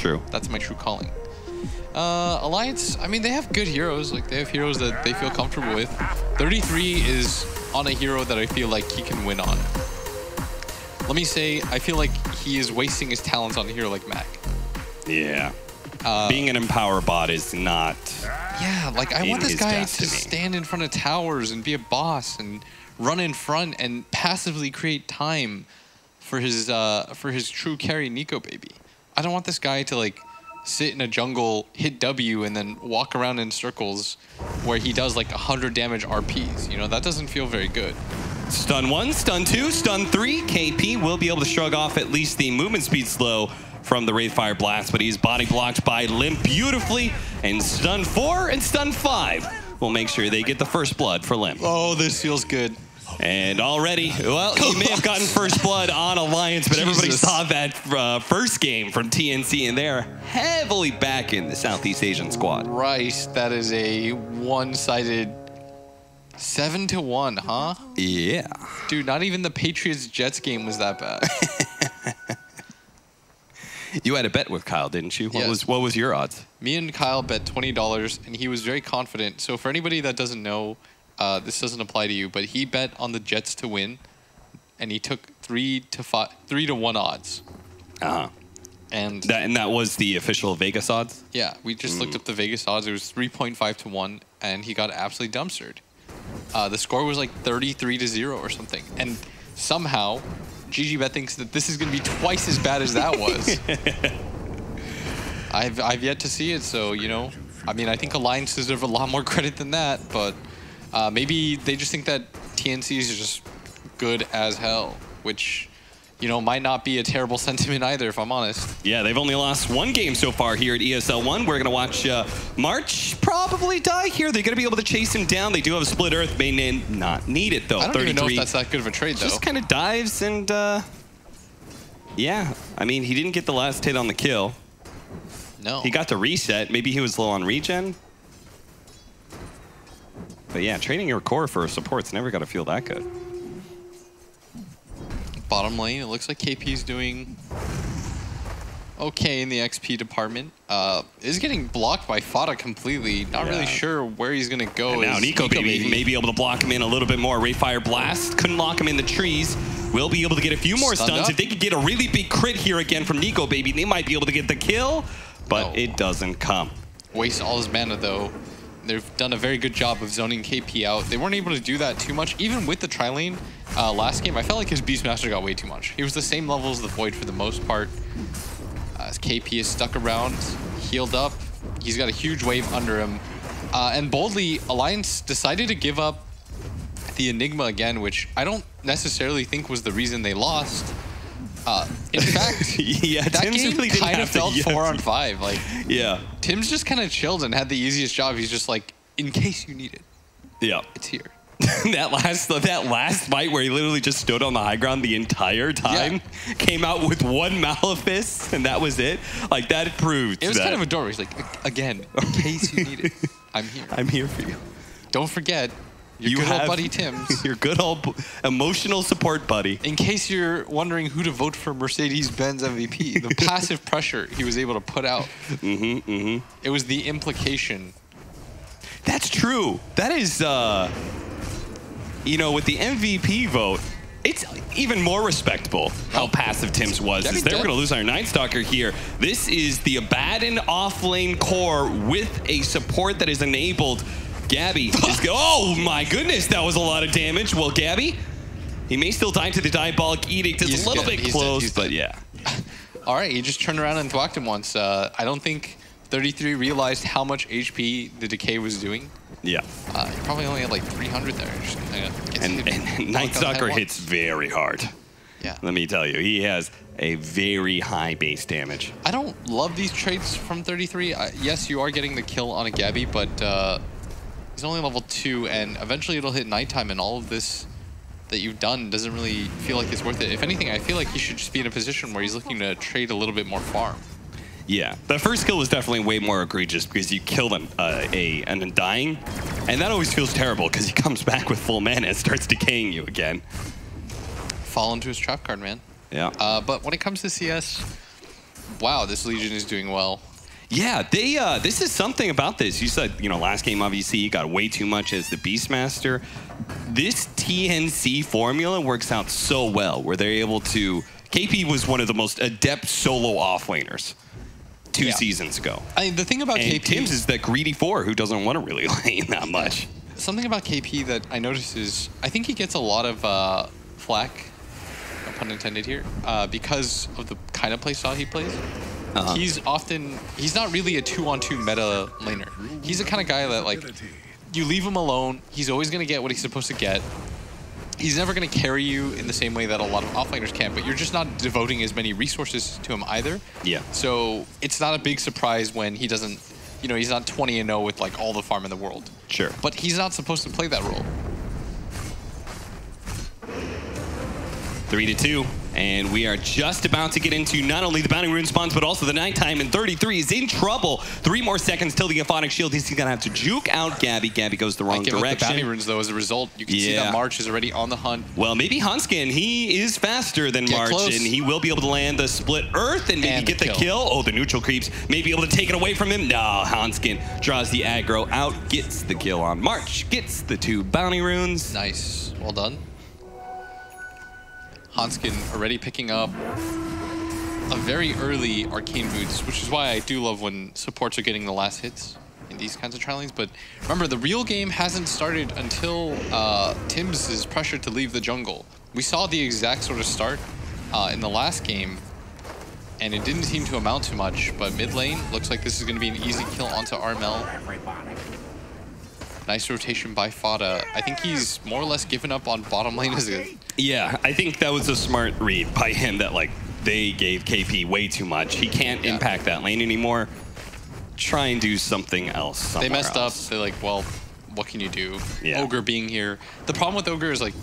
True. That's my true calling. Alliance, I mean, they have good heroes. Like, they have heroes that they feel comfortable with. 33 is on a hero that I feel like he can win on. Let me say, I feel like he is wasting his talents on a hero like Mac. Yeah. Being an Empower bot is not. Yeah, like, I want this guy to stand in front of towers and be a boss and run in front and passively create time for his true carry Nico baby. I don't want this guy to like sit in a jungle, hit W, and then walk around in circles where he does like 100 damage RPs. You know, that doesn't feel very good. Stun 1, stun 2, stun 3. KP will be able to shrug off at least the movement speed slow from the Wraithfire Blast, but he's body blocked by Limp beautifully. And stun 4 and stun 5 will make sure they get the first blood for Limp. Oh, this feels good. And already, well, he may have gotten first blood on Alliance, but everybody saw that first game from TNC, and they're heavily back in the Southeast Asian squad. Right, that is a one-sided 7-1, huh? Yeah. Dude, not even the Patriots-Jets game was that bad. You had a bet with Kyle, didn't you? Yes. What was your odds? Me and Kyle bet $20, and he was very confident. So for anybody that doesn't know, this doesn't apply to you, but he bet on the Jets to win, and he took 3-1 odds. Uh-huh. And that was the official Vegas odds? Yeah, we just looked up the Vegas odds. It was 3.5-1, and he got absolutely dumpstered. The score was like 33-0 or something. And somehow, GGBet thinks that this is going to be twice as bad as that was. I've yet to see it, so, you know, I mean, I think Alliance deserve a lot more credit than that, but maybe they just think that TNCs are just good as hell, which, you know, might not be a terrible sentiment either, if I'm honest. Yeah, they've only lost one game so far here at ESL 1. We're going to watch March probably die here. They're going to be able to chase him down. They do have a split earth. May not need it, though. I don't even know if that's that good of a trade, though. Just kind of dives and, yeah. I mean, he didn't get the last hit on the kill. No. He got to reset. Maybe he was low on regen. But yeah, trading your core for a support's never got to feel that good. Bottom lane, it looks like KP's doing okay in the XP department. Is getting blocked by Fada completely. Not really sure where he's going to go. And now Nico baby may be able to block him in a little bit more. Wraithfire Blast couldn't lock him in the trees. Will be able to get a few more stuns. If they could get a really big crit here again from Nico baby, they might be able to get the kill, but it doesn't come. Wastes all his mana, though. They've done a very good job of zoning KP out. They weren't able to do that too much. Even with the tri-lane last game, I felt like his Beastmaster got way too much. He was the same level as the Void for the most part. As KP is stuck around, healed up. He's got a huge wave under him. And boldly, Alliance decided to give up the Enigma again, which I don't necessarily think was the reason they lost. In fact, that Tim's game really kind of felt 4-on-5. Like, yeah, Tim's just kind of chilled and had the easiest job. He's just like, in case you need it, it's here. that last fight where he literally just stood on the high ground the entire time, came out with one Malefice, and that was it. Like, that proved it was kind of adorable. He's like, again, in case you need it, I'm here. I'm here for you. Don't forget. Your good old buddy Tim's. Your good old emotional support buddy. In case you're wondering who to vote for Mercedes-Benz MVP, the passive pressure he was able to put out. It was the implication. That's true. That is, you know, with the MVP vote, it's even more respectable how passive Tim's was. They're going to lose our Night Stalker here. This is the Abaddon off-lane core with a support that is enabled. Gabby is oh my goodness, that was a lot of damage. Well, Gabby, he may still die to the Diabolic Edict. It's a little bit close, but yeah. All right, he just turned around and thwacked him once. I don't think 33 realized how much HP the Decay was doing. Yeah. He probably only had like 300 there. And Night Stalker hits very hard. Yeah. Let me tell you, he has a very high base damage. I don't love these trades from 33. Yes, you are getting the kill on a Gabby, but he's only level 2, and eventually it'll hit nighttime, and all of this that you've done doesn't really feel like it's worth it. If anything, I feel like he should just be in a position where he's looking to trade a little bit more farm. Yeah, the first kill was definitely way more egregious because you killed an Undying, and that always feels terrible because he comes back with full mana and starts decaying you again. Fall into his trap card, man. Yeah. But when it comes to CS, wow, this Legion is doing well. Yeah, they. This is something about this. You said, you know, last game obviously you got way too much as the Beastmaster. This TNC formula works out so well, where they're able to. KP was one of the most adept solo offlaners 2 seasons ago. The thing about KP, Tims is that greedy 4 who doesn't want to really lane that much. Something about KP that I noticed is I think he gets a lot of flack, no pun intended here, because of the kind of playstyle he plays. He's not really a 2-on-2 meta laner. He's the kind of guy that, like, you leave him alone, he's always going to get what he's supposed to get. He's never going to carry you in the same way that a lot of offlaners can, but you're just not devoting as many resources to him either. Yeah. So it's not a big surprise when he doesn't, you know, he's not 20-0 with, like, all the farm in the world. Sure. But he's not supposed to play that role. 3-2, and we are just about to get into not only the Bounding Rune spawns, but also the nighttime, and 33 is in trouble. 3 more seconds till the Aphonic Shield. He's going to have to juke out Gabby. Gabby goes the wrong direction. Give up the Bounding Runes, though, as a result. You can see that March is already on the hunt. Well, maybe Hanskin, he is faster than March, close. and he will be able to land the split Earth and maybe get the kill. Oh, the neutral creeps may be able to take it away from him. No, Hanskin draws the aggro out, gets the kill on March, gets the 2 Bounding Runes. Nice. Well done. Hanskin already picking up a very early Arcane Boots, which is why I do love when supports are getting the last hits in these kinds of trial lanes. But remember, the real game hasn't started until Tims is pressured to leave the jungle. We saw the exact sort of start in the last game, and it didn't seem to amount to much, but mid lane looks like this is going to be an easy kill onto Armel. Nice rotation by Fada. I think he's more or less given up on bottom lane as it. Yeah, I think that was a smart read by him that, like, they gave KP way too much. He can't impact that lane anymore. Try and do something else. They messed up. They're like, well, what can you do? Ogre being here. The problem with Ogre is, like,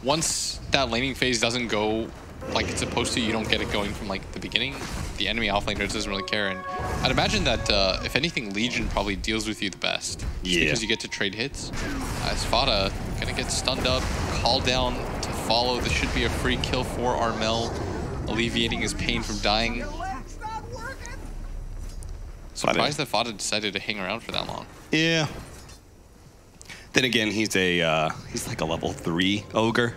once that laning phase doesn't go like it's supposed to, you don't get it going from, like, the beginning. The enemy offlaner doesn't really care. And I'd imagine that, if anything, Legion probably deals with you the best. Just because you get to trade hits. As Fada gonna get stunned up, called down to follow. This should be a free kill for Armel, alleviating his pain from dying. Surprised that Fada decided to hang around for that long. Yeah. Then again, he's like a level 3 ogre.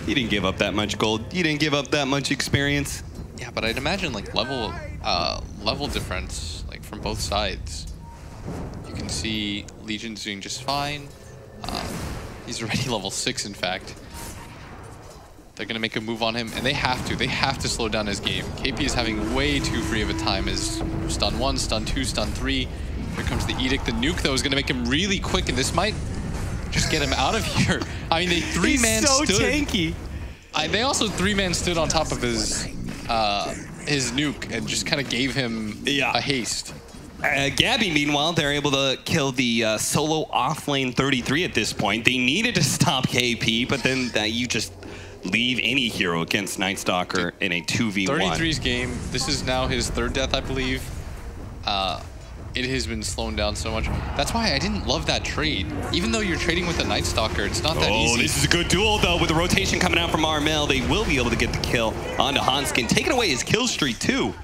You didn't give up that much gold. You didn't give up that much experience. Yeah, but I'd imagine, like, level difference, like, from both sides. You can see Legion's doing just fine. He's already level 6, in fact. They're gonna make a move on him, and they have to slow down his game. KP is having way too free of a time as stun 1, stun 2, stun 3. Here comes the Edict. The nuke, though, is gonna make him really quick, and this might just get him out of here. I mean, they 3-man stood. He's so tanky. They also 3-man stood on top of his nuke and just kind of gave him a haste. Gabby, meanwhile, they're able to kill the solo offlane 33 at this point. They needed to stop KP, but then you just leave any hero against Night Stalker in a 2v1. 33's game. This is now his 3rd death, I believe. It has been slowing down so much. That's why I didn't love that trade. Even though you're trading with a Night Stalker, it's not that easy. Oh, this is a good duel, though. With the rotation coming out from Armel, they will be able to get the kill onto Hanskin, taking away his kill streak, too.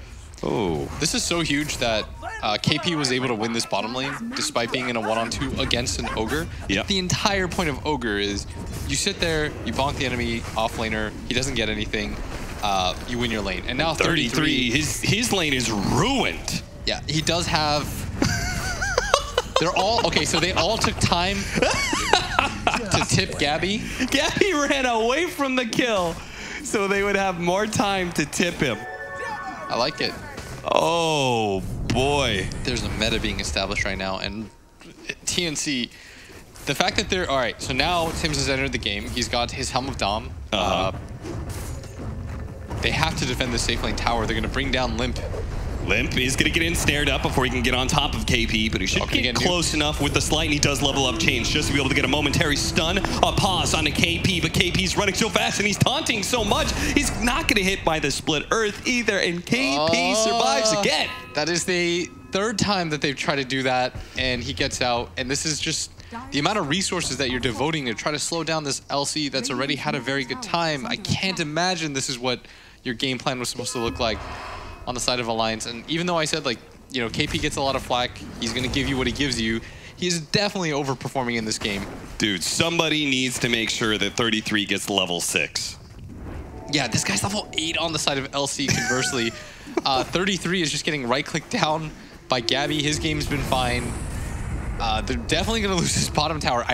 Oh. This is so huge that KP was able to win this bottom lane, despite being in a 1-on-2 against an Ogre. Yep. The entire point of Ogre is you sit there, you bonk the enemy offlaner, he doesn't get anything, you win your lane. And now 33, his lane is ruined. Yeah, he does have... They're all... Okay, so they all took time to tip Gabby. Gabby ran away from the kill, so they would have more time to tip him. I like it. Oh, boy. There's a meta being established right now, and TNC... The fact that they're... All right, so now Tims has entered the game. He's got his Helm of Dom. They have to defend the safe lane tower. They're going to bring down Limp. Limp is going to get ensnared up before he can get on top of KP, but he should get close enough with the slight, and he does level up Chains just to be able to get a momentary stun, a pause onto KP, but KP's running so fast and he's taunting so much, he's not going to hit by the split Earth either, and KP survives again. That is the 3rd time that they've tried to do that, and he gets out, and this is just the amount of resources that you're devoting to try to slow down this LC that's already had a very good time. I can't imagine this is what your game plan was supposed to look like on the side of Alliance. And even though I said, like, you know, KP gets a lot of flack, he's going to give you what he gives you, he's definitely overperforming in this game. Dude, somebody needs to make sure that 33 gets level 6. Yeah, this guy's level 8 on the side of LC, conversely. 33 is just getting right-clicked down by Gabby. His game's been fine. They're definitely going to lose this bottom tower.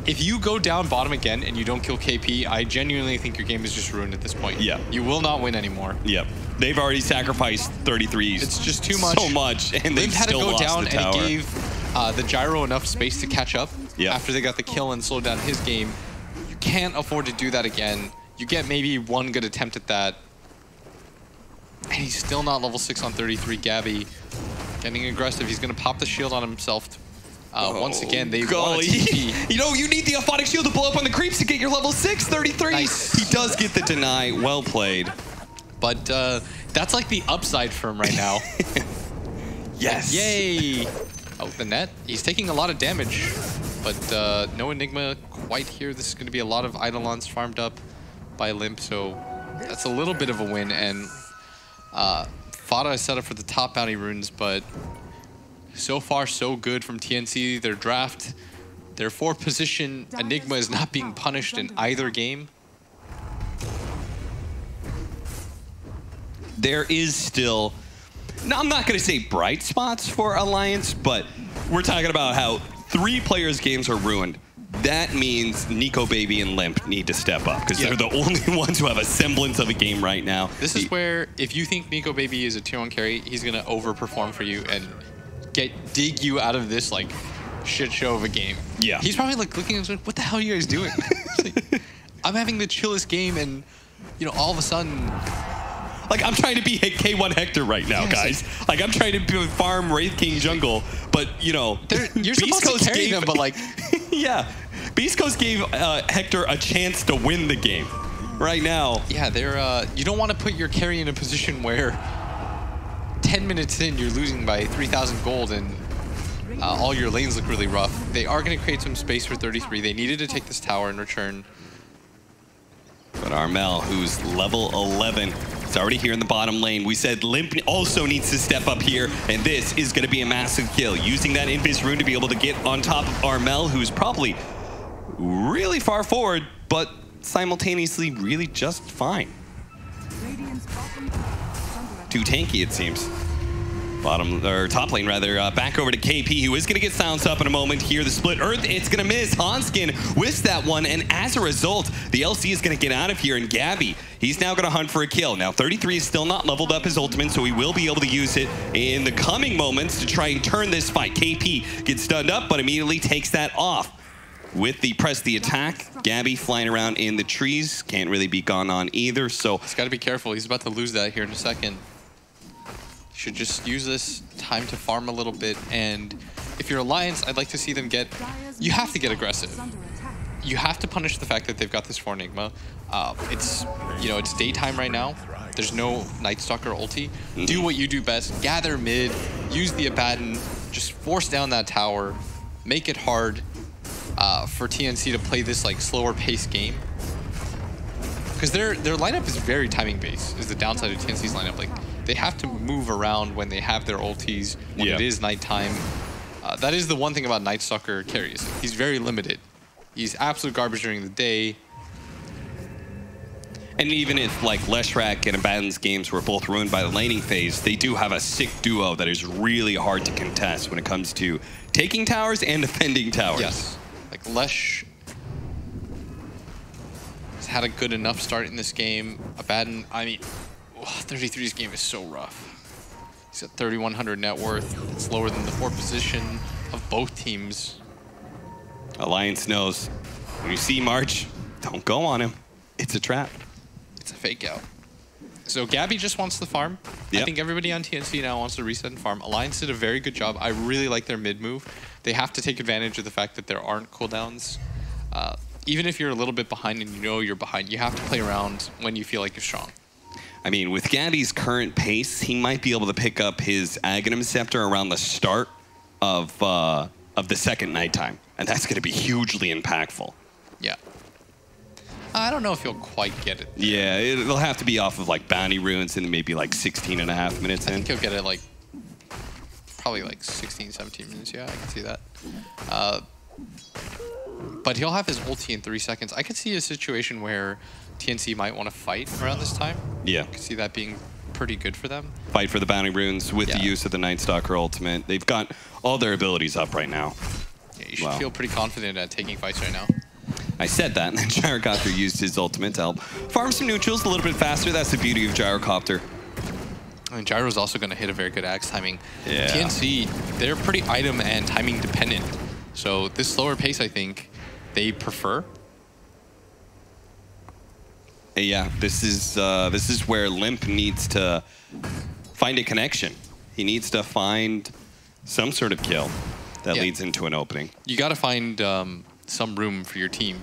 If you go down bottom again and you don't kill KP, I genuinely think your game is just ruined at this point. Yeah. You will not win anymore. Yep. They've already sacrificed 33s. It's just too much. So much, and they've had to still go lost down, the tower. and it gave the Gyro enough space to catch up after they got the kill and slowed down his game. You can't afford to do that again. You get maybe one good attempt at that. And he's still not level 6 on 33. Gabby getting aggressive. He's going to pop the shield on himself. Once again, they want a TP. You know, you need the Aphotic Shield to blow up on the creeps to get your level 6, 33. Nice. He does get the deny. Well played. But that's like the upside for him right now. Yes. Yay. Oh, the net. He's taking a lot of damage. But no Enigma quite here. This is going to be a lot of Eidolons farmed up by Limp. So that's a little bit of a win. And Fada is set up for the top bounty runes, but so far so good from TNC. Their draft, their 4th position, Enigma is not being punished in either game. There is still, now I'm not going to say bright spots for Alliance, but we're talking about how 3 players' games are ruined. That means Nico Baby and Limp need to step up because they're the only ones who have a semblance of a game right now. This is where, if you think Nico Baby is a tier 1 carry, he's going to overperform for you and dig you out of this like shit show of a game. Yeah. He's probably like looking at us like, what the hell are you guys doing? Like, I'm having the chillest game and, you know, all of a sudden... Like, I'm trying to be K1 Hector right now, guys. Like, I'm trying to farm Wraith King jungle, but, you know... You're supposed to carry them, but like... Yeah. Beast Coast gave Hector a chance to win the game. Right now... Yeah, they're... you don't want to put your carry in a position where 10 minutes in, you're losing by 3,000 gold and all your lanes look really rough. They are going to create some space for 33. They needed to take this tower in return. But Armel, who's level 11, is already here in the bottom lane. We said Limp also needs to step up here, and this is going to be a massive kill. Using that Invis rune to be able to get on top of Armel, who's probably really far forward, but simultaneously really just fine. Too tanky, it seems. Bottom, or top lane rather, back over to KP, who is going to get silenced up in a moment here. The split earth, it's going to miss. Hanskin whiffs that one, and as a result, the LC is going to get out of here, and Gabby, he's now going to hunt for a kill. Now, 33 is still not leveled up his ultimate, so he will be able to use it in the coming moments to try and turn this fight. KP gets stunned up, but immediately takes that off. With the press the attack, Gabby flying around in the trees, can't really be gone on either, so... He's got to be careful, he's about to lose that here in a second. Should just use this time to farm a little bit, and if you're Alliance, I'd like to see them get... You have to get aggressive. You have to punish the fact that they've got this 4 Enigma. It's, you know, it's daytime right now. There's no Night Stalker ulti. Do what you do best. Gather mid, use the Abaddon, just force down that tower, make it hard for TNC to play this like slower paced game. Because their lineup is very timing based, is the downside of TNC's lineup. Like, they have to move around when they have their ultis, when it is nighttime. That is the one thing about Night Stalker carries. He's very limited. He's absolute garbage during the day. And even if, like, Leshrac and Abaddon's games were both ruined by the laning phase, they do have a sick duo that is really hard to contest when it comes to taking towers and defending towers. Yes. Like, Lesh has had a good enough start in this game. Abaddon, I mean... 33's game is so rough. He's at 3,100 net worth. It's lower than the 4th position of both teams. Alliance knows when you see March, don't go on him. It's a trap. It's a fake out. So Gabby just wants the farm. I think everybody on TNC now wants to reset and farm. Alliance did a very good job. I really like their mid move. They have to take advantage of the fact that there aren't cooldowns. Even if you're a little bit behind and you know you're behind, you have to play around when you feel like you're strong. I mean, with Gabby's current pace, he might be able to pick up his Aghanim Scepter around the start of the second nighttime, and that's going to be hugely impactful. Yeah. I don't know if he'll quite get it. Yeah, it'll have to be off of like bounty runes and maybe like 16.5 minutes in. I think he'll get it like probably like 16, 17 minutes. Yeah, I can see that. But he'll have his ulti in 3 seconds. I could see a situation where TNC might want to fight around this time. Yeah. I could see that being pretty good for them. Fight for the bounty runes with the use of the Night Stalker ultimate. They've got all their abilities up right now. Yeah, you should feel pretty confident at taking fights right now. I said that, and then Gyrocopter used his ultimate to help farm some neutrals a little bit faster. That's the beauty of Gyrocopter. And Gyro's also going to hit a very good axe timing. Yeah. TNC, they're pretty item and timing dependent. So this slower pace, I think, they prefer. Yeah, this is where Limp needs to find a connection. He needs to find some sort of kill that leads into an opening. You got to find some room for your team.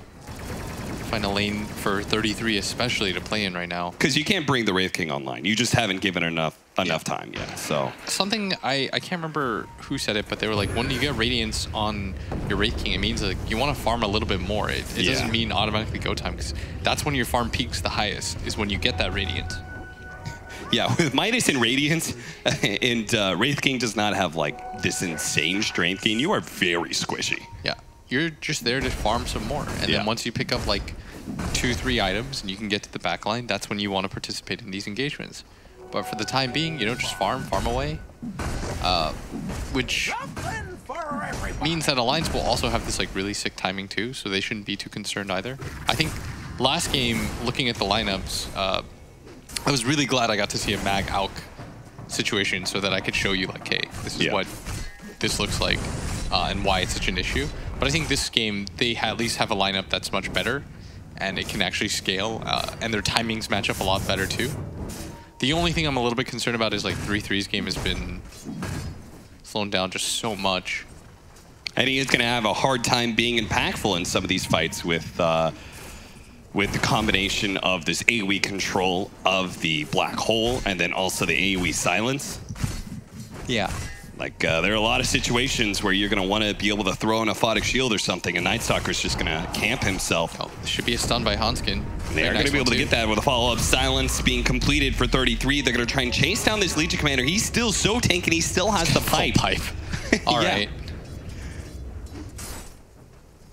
Find a lane for 33 especially to play in right now. Because you can't bring the Wraith King online. You just haven't given enough time yet. So something I can't remember who said it, but they were like, when you get Radiance on your Wraith King, it means like you want to farm a little bit more. It doesn't mean automatically go time, because that's when your farm peaks the highest, is when you get that Radiance. Yeah, with Midas and Radiance, and Wraith King does not have like this insane strength gain. You are very squishy. Yeah, you're just there to farm some more. And then once you pick up like 2-3 items and you can get to the back line, that's when you want to participate in these engagements. But for the time being, you know, just farm away. Which means that Alliance will also have this like really sick timing too, so they shouldn't be too concerned either. I think last game, looking at the lineups, I was really glad I got to see a Mag Auk situation so that I could show you like, hey, this is what this looks like and why it's such an issue. But I think this game, they at least have a lineup that's much better and it can actually scale, and their timings match up a lot better too. The only thing I'm a little bit concerned about is like 3-3's game has been slowing down just so much. I think it's going to have a hard time being impactful in some of these fights with the combination of this AoE control of the black hole and then also the AoE silence. Yeah. Like, there are a lot of situations where you're going to want to be able to throw an aphotic shield or something, and Night Stalker's just going to camp himself. Oh, this should be a stun by Hanskin. They're going to be able to get that with a follow-up silence being completed for 33. They're going to try and chase down this Legion Commander. He's still so tanky, and he still has the pipe. All right.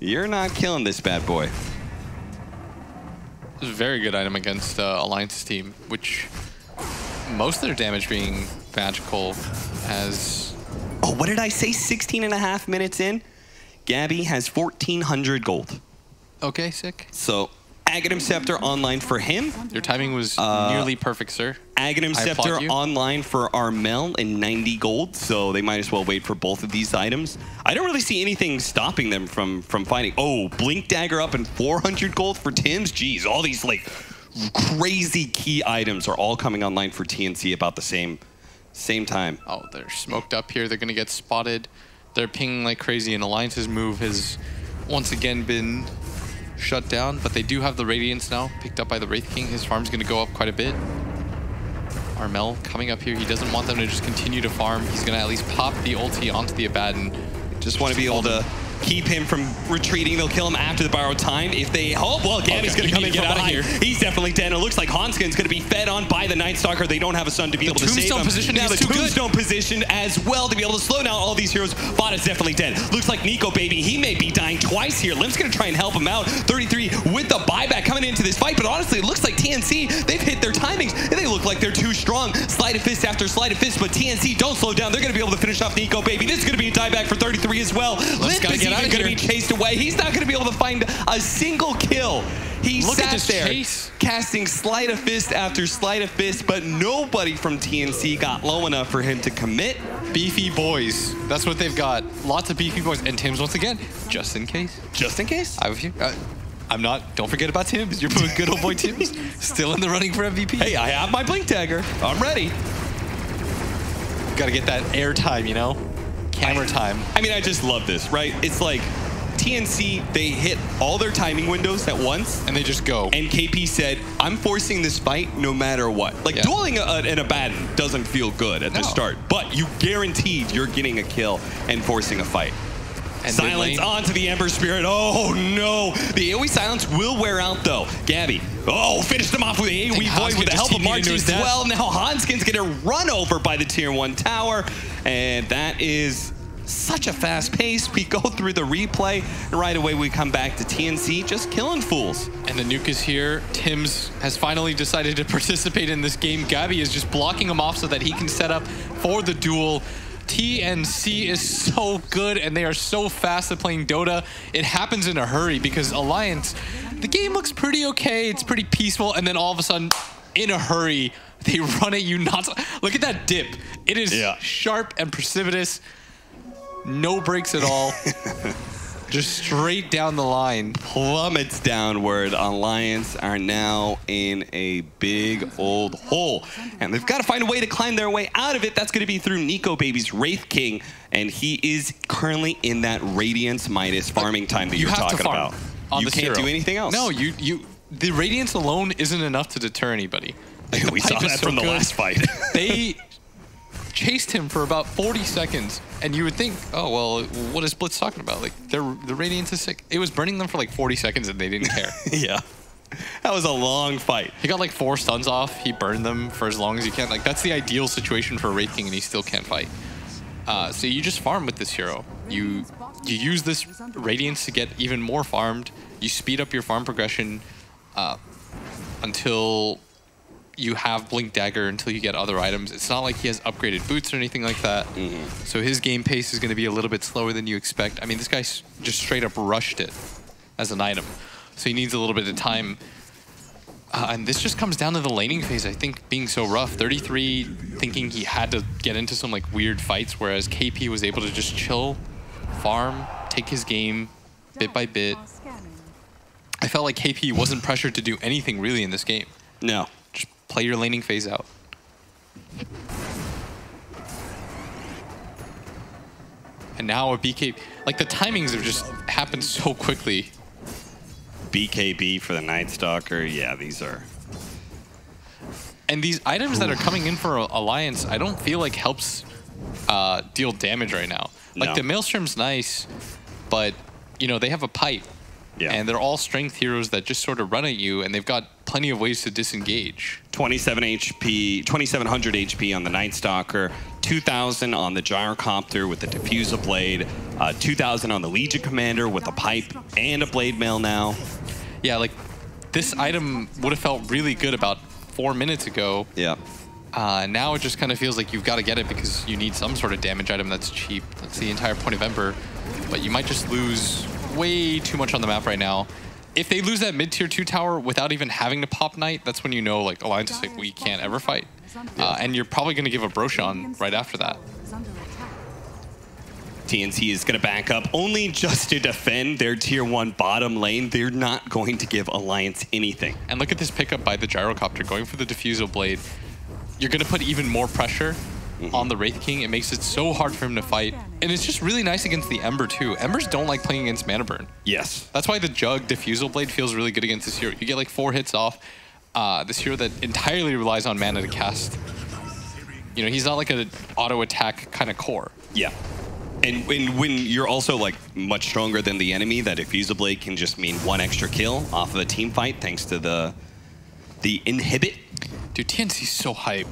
You're not killing this bad boy. This is a very good item against Alliance's team, which most of their damage being magical has... Oh, what did I say? 16.5 minutes in? Gabby has 1,400 gold. Okay, sick. So, Aghanim Scepter online for him. Your timing was nearly perfect, sir. Aghanim Scepter online for Armel and 90 gold, so they might as well wait for both of these items. I don't really see anything stopping them from fighting. Oh, Blink Dagger up and 400 gold for Tim's. Jeez, all these like crazy key items are all coming online for TNC about the same time. Oh, they're smoked up here. They're going to get spotted. They're pinging like crazy, and Alliance's move has once again been shut down, but they do have the Radiance now, picked up by the Wraith King. His farm's going to go up quite a bit. Armel coming up here. He doesn't want them to just continue to farm. He's going to at least pop the ulti onto the Abaddon. Just want to be able to keep him from retreating. They'll kill him after the borrowed time. If they... Oh, well, Gabby's going to come and get out of here. He's definitely dead. It looks like Hanskin's going to be fed on by the Night Stalker. They don't have a son to be able to save him. Now the Tombstone position as well to be able to slow down all these heroes. Vada's definitely dead. Looks like Nico, baby, he may be dying twice here. Limp's going to try and help him out. 33 with the buyback coming into this fight. But honestly, it looks like TNC, they've hit their timings, and they look like they're too strong. Sleight of fist after sleight of fist, but TNC don't slow down. They're going to be able to finish off Nico, baby. This is going to be a dieback for 33 as well. Limp is even going to be chased away. He's not going to be able to find a single kill. He sat there casting sleight of fist after sleight of fist, but nobody from TNC got low enough for him to commit. Beefy boys. That's what they've got. Lots of beefy boys. And Tim's once again, just in case. Just in case? I'm not. Don't forget about Tim's. You're putting good old boy Tim's still in the running for MVP. Hey, I have my Blink Dagger. I'm ready. Got to get that air time, you know? Camera time. I mean, I just love this, right? It's like TNC, they hit all their timing windows at once. And they just go. And KP said, I'm forcing this fight no matter what. Like, dueling an Abaddon doesn't feel good at the start, but you guaranteed you're getting a kill and forcing a fight. And silence onto the Ember Spirit. Oh no! The AoE silence will wear out though. Gabby, finished him off with the AoE Void with the help of March as well. Now Hanskin's gonna run over by the tier 1 tower, and that is such a fast pace. We go through the replay, and right away we come back to TNC just killing fools. And the nuke is here. Tims has finally decided to participate in this game. Gabby is just blocking him off so that he can set up for the duel. TNC is so good, and they are so fast at playing Dota. It happens in a hurry because Alliance, the game looks pretty okay. It's pretty peaceful, and then all of a sudden, in a hurry, they run at you. Look at that dip. It is sharp and precipitous. No breaks at all. Just straight down the line. Plummets downward. Alliance are now in a big old hole. And they've got to find a way to climb their way out of it. That's going to be through Nico Baby's Wraith King. And he is currently in that Radiance minus farming time that you're talking about. You can't do anything else. No, the Radiance alone isn't enough to deter anybody. Like, we saw that from the last fight. They chased him for about 40 seconds, and you would think, oh, well, what is Blitz talking about? Like, the Radiance is sick. It was burning them for like 40 seconds, and they didn't care. Yeah. That was a long fight. He got like 4 stuns off. He burned them for as long as he can. Like, that's the ideal situation for a Wraith King, and he still can't fight. So you just farm with this hero. You use this Radiance to get even more farmed. You speed up your farm progression until you have Blink Dagger, until you get other items. It's not like he has upgraded boots or anything like that. So his game pace is going to be a little bit slower than you expect. I mean, this guy just straight up rushed it as an item. So he needs a little bit of time. And this just comes down to the laning phase, I think, being so rough. 33 thinking he had to get into some like weird fights, whereas KP was able to just chill, farm, take his game bit by bit. I felt like KP wasn't pressured to do anything really in this game. No. Just play your laning phase out. And now a BK, like the timings have just happened so quickly. BKB for the Night Stalker, yeah, these are. And these items that are coming in for Alliance, I don't feel like helps deal damage right now. Like the Maelstrom's nice, but you know, they have a pipe. Yeah. And they're all strength heroes that just sort of run at you, and they've got plenty of ways to disengage. 2700 HP on the Night Stalker, 2000 on the Gyrocopter with the Diffuser Blade, 2000 on the Legion Commander with a pipe and a Blade Mail now. Yeah, like this item would have felt really good about 4 minutes ago. Yeah. Now it just kind of feels like you've got to get it because you need some sort of damage item that's cheap. That's the entire point of Ember. But you might just lose way too much on the map right now. If they lose that mid-tier 2 tower without even having to pop Knight, that's when you know like Alliance is like, we can't ever fight. And you're probably going to give a Broshan right after that. TNC is going to back up only just to defend their tier 1 bottom lane. They're not going to give Alliance anything. And look at this pickup by the Gyrocopter going for the Diffusal Blade. You're going to put even more pressure on the Wraith King. It makes it so hard for him to fight. And it's just really nice against the Ember too. Embers don't like playing against Mana Burn. Yes. That's why the Jug Diffusal Blade feels really good against this hero. You get like 4 hits off. This hero that entirely relies on mana to cast. You know, he's not like an auto attack kind of core. Yeah. And when you're also like much stronger than the enemy, that Diffusal Blade can just mean 1 extra kill off of a team fight thanks to the inhibit. Dude, TNC's so hype.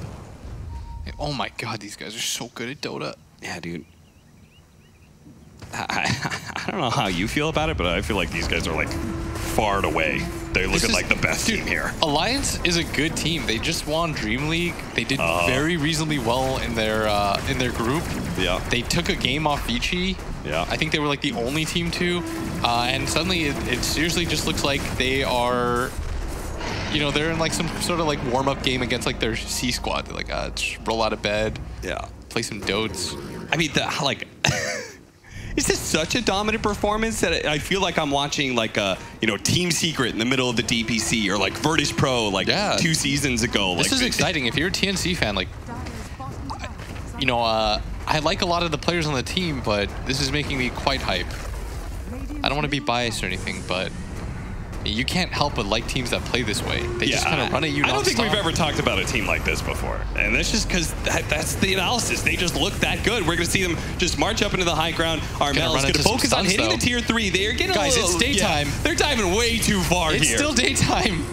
Oh my god, these guys are so good at Dota. Yeah, dude. I don't know how you feel about it, but I feel like these guys are like far and away. They're looking like the best team here. Alliance is a good team. They just won Dream League. They did very reasonably well in their group. Yeah. They took a game off Vici. Yeah. I think they were like the only team to. And suddenly it seriously just looks like they are, you know, they're in like some sort of like warm-up game against like their C squad. They're like, just roll out of bed. Yeah. Play some dotes. I mean, like, is this such a dominant performance that I feel like I'm watching like a, you know, Team Secret in the middle of the DPC or like Virtus Pro like 2 seasons ago. This is exciting. If you're a TNC fan, like, you know, I like a lot of the players on the team, but this is making me quite hype. I don't want to be biased or anything, but You can't help but like teams that play this way. They just kind of run at you. I don't think we've ever talked about a team like this before. And that's just because that's the analysis. They just look that good. We're going to see them just march up into the high ground. Armel is going to focus on hitting the tier 3. They are getting Guys, it's daytime. They're diving way too far here. It's still daytime.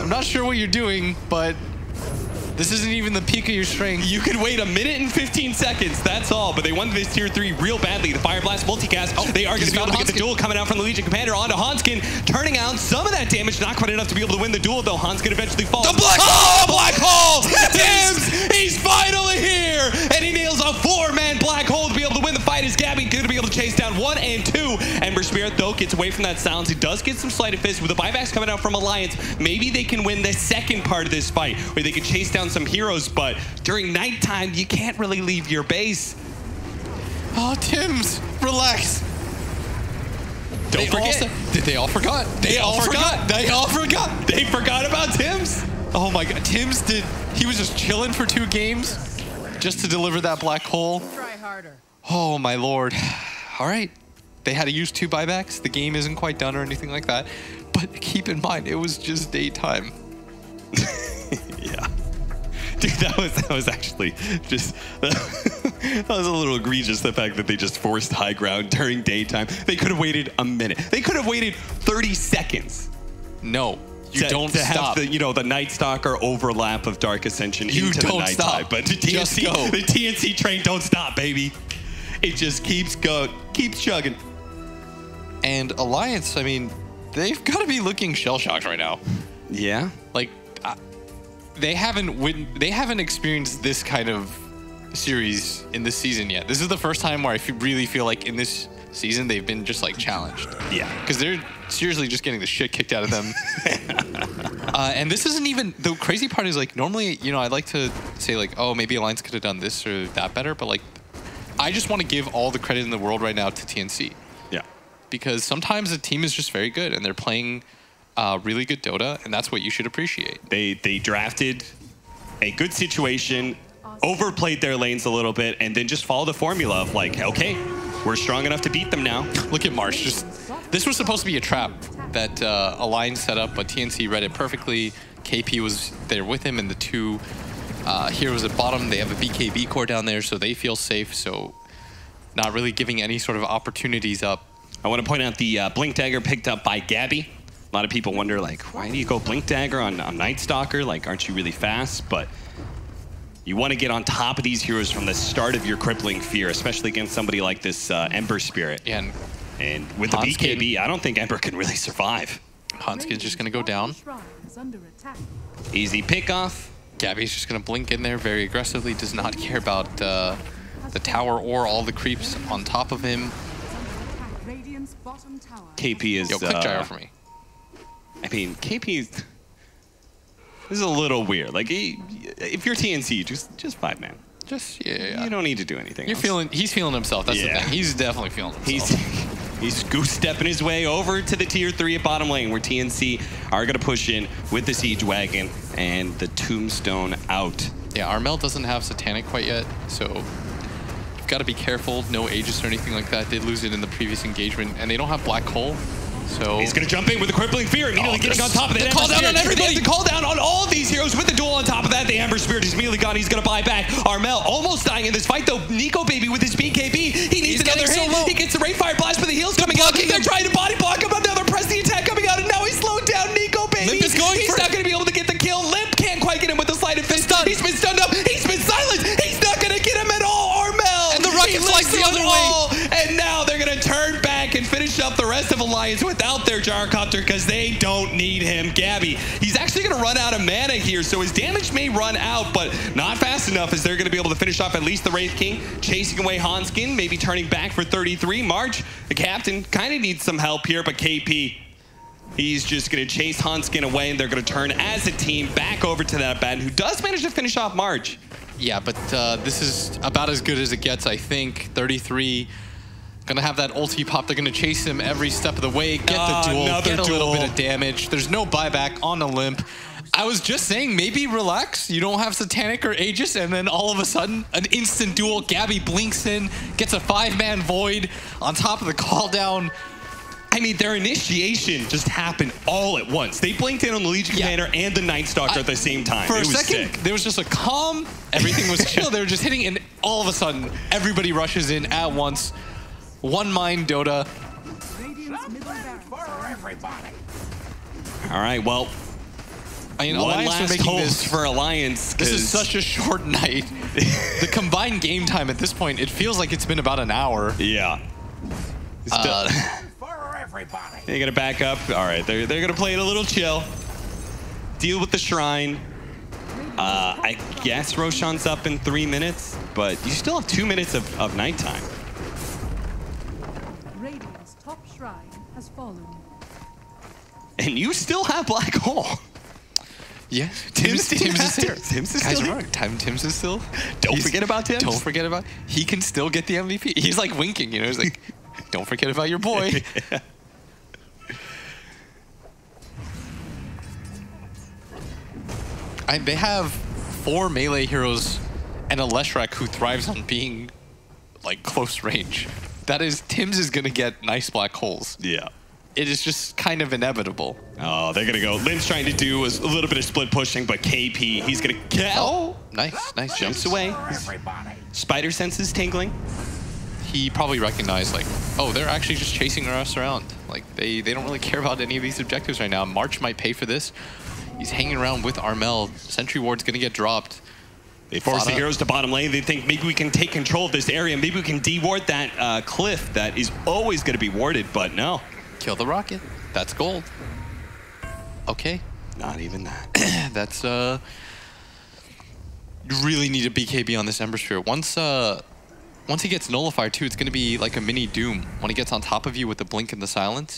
I'm not sure what you're doing, but this isn't even the peak of your strength. You could wait a minute and 15 seconds, that's all. But they won this tier 3 real badly. The Fire Blast multicast. Oh, they are going to be able to get the duel coming out from the Legion Commander onto Hanskin, turning out some of that damage. Not quite enough to be able to win the duel, though. Hanskin eventually falls. The black hole! Black hole! Tims! He's finally here! And he nails a 4-man black hole to be able to win the fight. Is Gabby going to be able to chase down 1 and 2? Ember Spirit, though, gets away from that silence. He does get some sleight of fist with the buybacks coming out from Alliance. Maybe they can win the second part of this fight, where they can chase down some heroes, but during nighttime, you can't really leave your base. Oh, Tims, relax. Don't forget. They all forgot. They all forgot. They all forgot. They forgot about Tims. Oh my God, Tims did. He was just chilling for 2 games just to deliver that black hole. Try harder. Oh my Lord. All right. They had to use 2 buybacks. The game isn't quite done or anything like that. But keep in mind, it was just daytime. Yeah. Dude, that was actually just, that was a little egregious, the fact that they just forced high ground during daytime. They could have waited a minute. They could have waited 30 seconds. No, you don't to stop. have the Night Stalker overlap of Dark Ascension into the nighttime. Stop. But the TNC train don't stop, baby. It just keeps going, keeps chugging. And Alliance, I mean, they've got to be looking shell-shocked right now. Yeah. Like, they haven't experienced this kind of series in this season yet. This is the first time where I really feel like in this season they've been just like challenged. Yeah. Because they're seriously just getting the shit kicked out of them. And this isn't even, the crazy part is like, normally, you know, I'd like to say like, oh, maybe Alliance could have done this or that better, but like, I just want to give all the credit in the world right now to TNC. Yeah. Because sometimes a team is just very good and they're playing really good Dota, and that's what you should appreciate. They drafted a good situation, overplayed their lanes a little bit, and then just follow the formula of like, okay, we're strong enough to beat them now. Look at Marsh. This was supposed to be a trap that Alliance set up, but TNC read it perfectly. KP was there with him, and the 2 heroes at bottom, they have a BKB core down there, so they feel safe, so not really giving any sort of opportunities up. I want to point out the Blink Dagger picked up by Gabby. A lot of people wonder, like, why do you go Blink Dagger on Night Stalker? Like, aren't you really fast? But you want to get on top of these heroes from the start of your crippling fear, especially against somebody like this Ember Spirit. Yeah, and with the BKB, I don't think Ember can really survive. Hanskin's just going to go down. Easy pickoff. Gabby's just going to blink in there very aggressively, does not care about the tower or all the creeps on top of him. KP is... Yo, quick gyro for me. I mean, KP this is a little weird. Like, if you're TNC, just 5-man. Just, yeah. You don't need to do anything else. He's feeling himself. That's the thing. He's definitely feeling himself. He's goose-stepping his way over to the tier 3 at bottom lane, where TNC are going to push in with the Siege Wagon and the Tombstone out. Yeah, Armel doesn't have Satanic quite yet, so you've got to be careful. No Aegis or anything like that. Did lose it in the previous engagement, and they don't have Black Hole. So he's going to jump in with a crippling fear, immediately getting on top of that. Call down on everybody. The call down on all of these heroes with the duel on top of that. The Ember Spirit is immediately gone. He's going to buy back. Armel almost dying in this fight, though. Nico Baby with his BKB. He needs another hit. He gets the Raid Fire Blast, but the heal's coming out. They're trying to body block him. Another press the attack coming out, and now he's slowed down. Nico Baby. Limp is going he's not going to be able to get the kill. Limp can't quite get him with the sleight of fist. He's been stunned up. He's been silenced. He's not going to get him at all. Armel. And the rocket's like the other way. And now they're going to turn back and finish up the rest of Alliance without their Gyrocopter because they don't need him. Gabby, he's actually going to run out of mana here, so his damage may run out, but not fast enough as they're going to be able to finish off at least the Wraith King, chasing away Hanskin, maybe turning back for 33. March, the captain, kind of needs some help here, but KP, he's just going to chase Hanskin away, and they're going to turn as a team back over to that Ben, who does manage to finish off March. Yeah, but this is about as good as it gets, I think. 33. Gonna have that ulti pop. They're gonna chase him every step of the way. Get the duel, get a little bit of damage. There's no buyback on the limp. I was just saying, maybe relax. You don't have Satanic or Aegis, and then all of a sudden, an instant duel. Gabby blinks in, gets a 5-man void on top of the call down. I mean, their initiation just happened all at once. They blinked in on the Legion Commander and the Night Stalker at the same time. For a second, there was just a calm. Everything was chill. They were just hitting, and all of a sudden, everybody rushes in at once. One mind Dota. All right, well, I mean, one Alliance last making hope this for Alliance. This is such a short night. The combined game time at this point, it feels like it's been about an hour. Yeah. They're gonna back up. All right, they're gonna play it a little chill. Deal with the shrine. I guess Roshan's up in 3 minutes, but you still have 2 minutes of nighttime. Radiant's top shrine has fallen. And you still have Black Hole. Yeah, Tim's is there. Tim's is Guys, still remember, Tim's is still. Don't forget about Tim. Don't forget about. He can still get the MVP. He's like winking, you know. He's like, don't forget about your boy. Yeah. They have 4 melee heroes and a Leshrac who thrives on being like close range. That is, Tim's is gonna get nice black holes. Yeah. It is just kind of inevitable. Oh, they're gonna go. Lynn's trying to do a little bit of split pushing, but KP, he's gonna get. Oh, nice Jumps jumps. away. Spider senses tingling. He probably recognized like, oh, they're actually just chasing us around. Like they don't really care about any of these objectives right now. March might pay for this. He's hanging around with Armel. Sentry Ward's gonna get dropped. They force the heroes to bottom lane. They think maybe we can take control of this area. Maybe we can de-ward that cliff that is always gonna be warded, but no. Kill the rocket. That's gold. Okay. Not even that. That's you really need a BKB on this Ember Spirit. Once he gets nullified too, it's gonna be like a mini Doom. When he gets on top of you with the blink and the silence,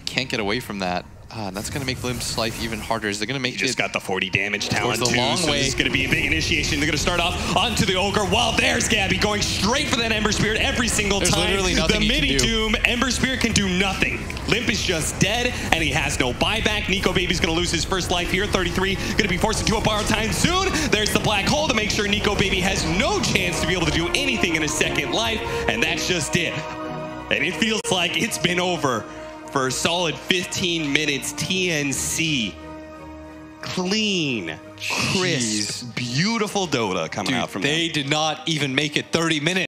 can't get away from that. That's gonna make Limp's life even harder. Is they're gonna make He just got the 40 damage talent the too, long so way. this is gonna be a big initiation. They're gonna start off onto the Ogre. While there's Gabby going straight for that Ember Spirit every single There's time. literally nothing the he can mini do. Doom, Ember Spirit can do nothing. Limp is just dead, and he has no buyback. Nico Baby's gonna lose his first life here. 33, gonna be forced into a borrowed time soon. There's the black hole to make sure Nico Baby has no chance to be able to do anything in a second life, and that's just it. And it feels like it's been over for a solid 15 minutes. TNC. Clean, crisp, beautiful Dota coming out from them. They did not even make it 30 minutes.